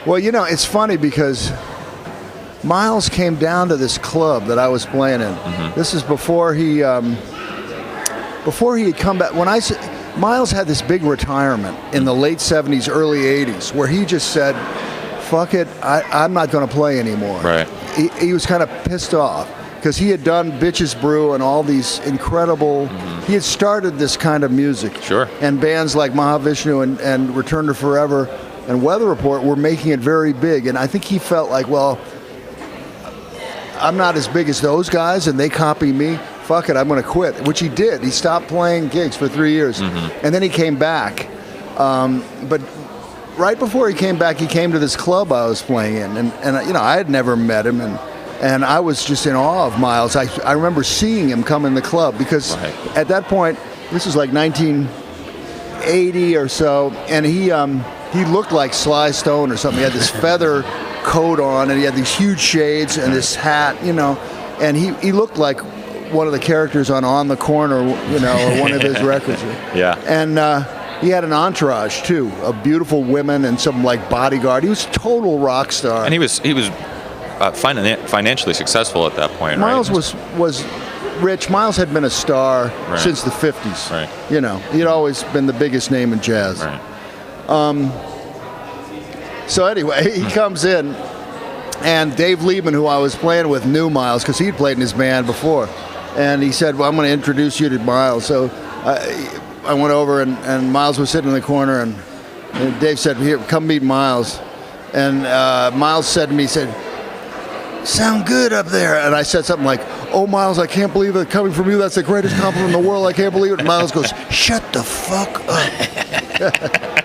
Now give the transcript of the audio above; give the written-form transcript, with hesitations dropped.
Well, it's funny because Miles came down to this club that I was playing in. Mm-hmm. This is before he had come back. Miles had this big retirement in the late 70s, early 80s, where he just said, fuck it, I'm not going to play anymore. Right. He was kind of pissed off because he had done Bitches Brew and all these incredible, he had started this kind of music. Sure. And bands like Mahavishnu and Return to Forever and Weather Report were making it very big. And I think he felt like, well, I'm not as big as those guys and they copy me. Fuck it, I'm going to quit, which he did. He stopped playing gigs for 3 years. Mm-hmm. And then he came back. But right before he came back, he came to this club I was playing in. And I had never met him. And I was just in awe of Miles. I remember seeing him come in the club because at that point, this was like 1980 or so, and he looked like Sly Stone or something. He had this feather coat on, and he had these huge shades and this hat, and he looked like one of the characters on the Corner, or one of his records. Yeah. And he had an entourage too, of beautiful women and some like bodyguard. He was a total rock star. And he was financially successful at that point. Miles right? was rich. Miles had been a star since the 50s. Right. He'd always been the biggest name in jazz. Right. So anyway, he comes in, and Dave Liebman, who I was playing with, knew Miles because he'd played in his band before. And he said, well, I'm going to introduce you to Miles. So I went over, and Miles was sitting in the corner, and Dave said, here, come meet Miles. And Miles said to me, he said, sound good up there. And I said something like, oh, Miles, I can't believe it. Coming from you, that's the greatest compliment in the world. I can't believe it. And Miles goes, shut the fuck up.